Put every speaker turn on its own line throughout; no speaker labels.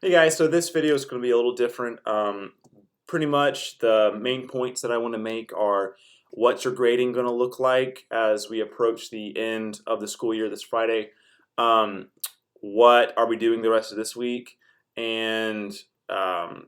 Hey guys, so this video is going to be a little different. Pretty much the main points that I want to make are what's your grading going to look like as we approach the end of the school year this Friday? Um, what are we doing the rest of this week? And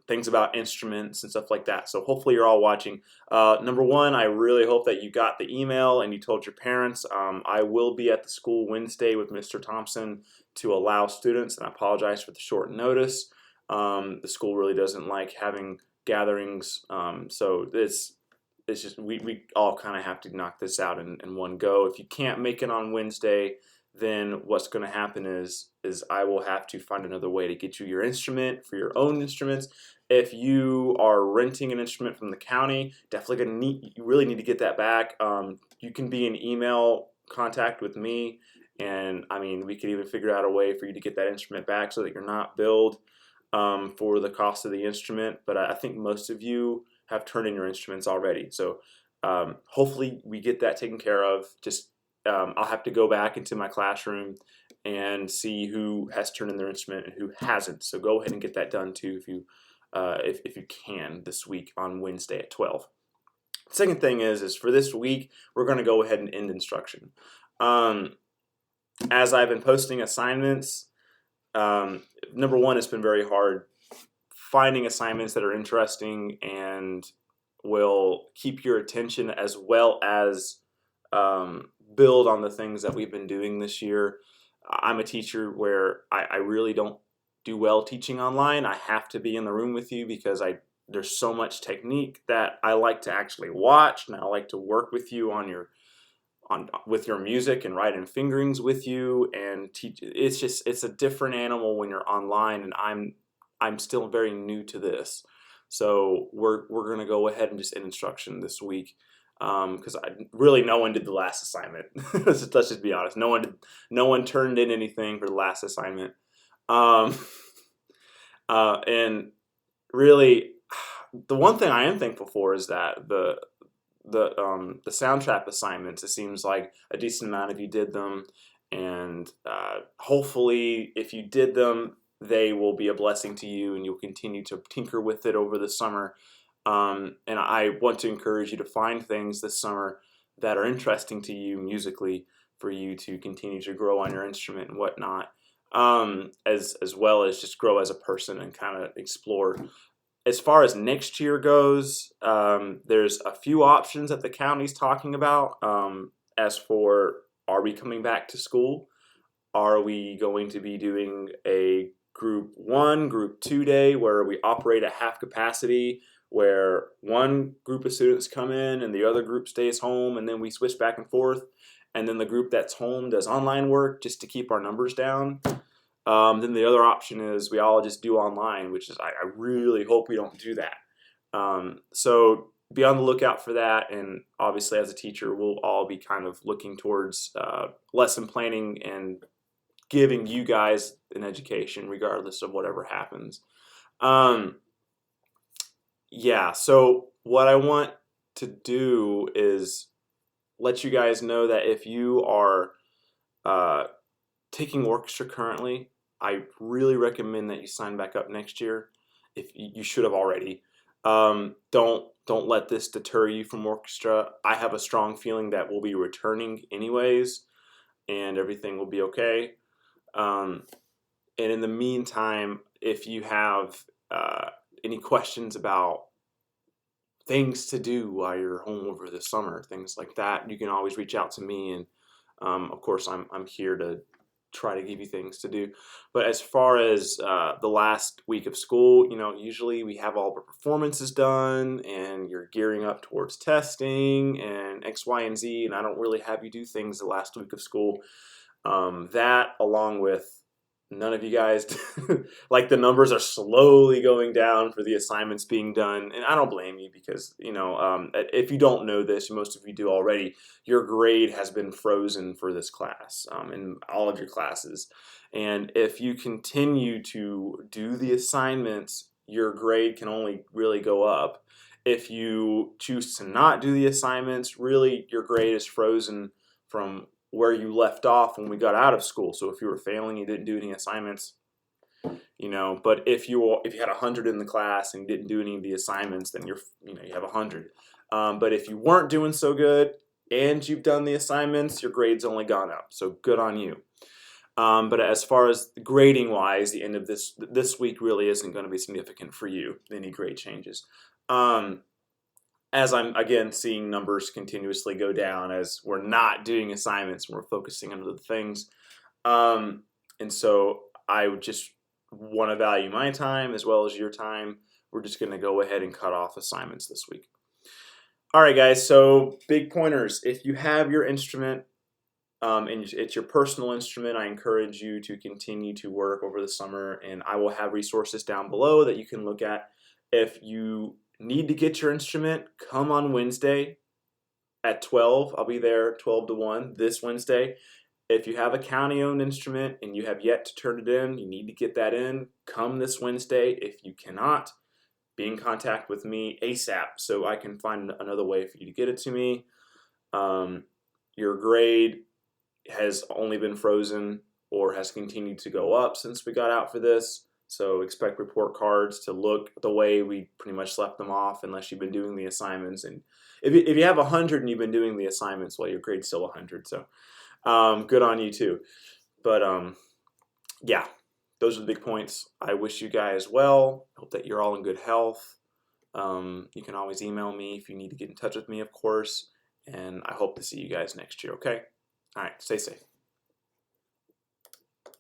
things about instruments and stuff like that. So hopefully you're all watching. Number one, I really hope that you got the email and you told your parents. I will be at the school Wednesday with Mr. Thompson to allow students, and I apologize for the short notice. The school really doesn't like having gatherings, so it's just we all kind of have to knock this out in one go. If you can't make it on Wednesday, then what's going to happen is I will have to find another way to get you your instrument for your own instruments. If you are renting an instrument from the county, definitely you really need to get that back. You can be in email contact with me, and I mean we could even figure out a way for you to get that instrument back so that you're not billed for the cost of the instrument. But I think most of you have turned in your instruments already, so hopefully we get that taken care of. Just I'll have to go back into my classroom and see who has turned in their instrument and who hasn't. So go ahead and get that done too if you can this week on Wednesday at 12. Second thing is for this week we're going to go ahead and end instruction. As I've been posting assignments, number one, it's been very hard finding assignments that are interesting and will keep your attention, as well as build on the things that we've been doing this year. I'm a teacher where I really don't do well teaching online. I have to be in the room with you because there's so much technique that I like to actually watch, and I like to work with you with your music and write in fingerings with you and teach. It's a different animal when you're online, and I'm still very new to this. So we're gonna go ahead and just end instruction this week because really no one did the last assignment. Let's just be honest. No one turned in anything for the last assignment. Um, and really, the one thing I am thankful for is that the sound trap assignments, it seems like a decent amount of you did them, and hopefully if you did them, they will be a blessing to you and you'll continue to tinker with it over the summer. And I want to encourage you to find things this summer that are interesting to you musically for you to continue to grow on your instrument and whatnot, as well as just grow as a person and kind of explore. As far as next year goes, there's a few options that the county's talking about. As for, are we coming back to school? Are we going to be doing a group 1, group 2 day where we operate at half capacity, where one group of students come in and the other group stays home, and then we switch back and forth, and then the group that's home does online work just to keep our numbers down? Then the other option is we all just do online, which is I really hope we don't do that. So be on the lookout for that, and obviously as a teacher we'll all be kind of looking towards lesson planning and giving you guys an education regardless of whatever happens. Yeah, so what I want to do is let you guys know that if you are taking orchestra currently, I really recommend that you sign back up next year. If you should have already. Don't let this deter you from orchestra. I have a strong feeling that we'll be returning anyways, and everything will be okay. And in the meantime, if you have any questions about things to do while you're home over the summer, things like that, you can always reach out to me, and of course I'm here to try to give you things to do. But as far as the last week of school, usually we have all the performances done and you're gearing up towards testing and X, Y, and Z, and I don't really have you do things the last week of school. That, along with none of you guys, like, the numbers are slowly going down for the assignments being done, and I don't blame you because, if you don't know this, most of you do already, your grade has been frozen for this class, in all of your classes. And if you continue to do the assignments, your grade can only really go up. If you choose to not do the assignments, really your grade is frozen from where you left off when we got out of school. So if you were failing, you didn't do any assignments, But if you had 100 in the class and didn't do any of the assignments, then you have 100. But if you weren't doing so good and you've done the assignments, your grade's only gone up. So good on you. But as far as grading wise, the end of this week really isn't going to be significant for you. Any grade changes. As I'm again seeing numbers continuously go down as we're not doing assignments and we're focusing on other things. And so I would just want to value my time as well as your time. We're just going to go ahead and cut off assignments this week. All right, guys, so big pointers. If you have your instrument and it's your personal instrument, I encourage you to continue to work over the summer, and I will have resources down below that you can look at. If you need to get your instrument, come on Wednesday at 12. I'll be there 12 to 1 this Wednesday. If you have a county-owned instrument and you have yet to turn it in, you need to get that in, come this Wednesday. If you cannot, be in contact with me ASAP so I can find another way for you to get it to me. Your grade has only been frozen or has continued to go up since we got out for this. So expect report cards to look the way we pretty much left them off unless you've been doing the assignments. And if you have 100 and you've been doing the assignments, well, your grade's still 100. So good on you too. But yeah, those are the big points. I wish you guys well. Hope that you're all in good health. You can always email me if you need to get in touch with me, of course. And I hope to see you guys next year, okay? All right, stay safe.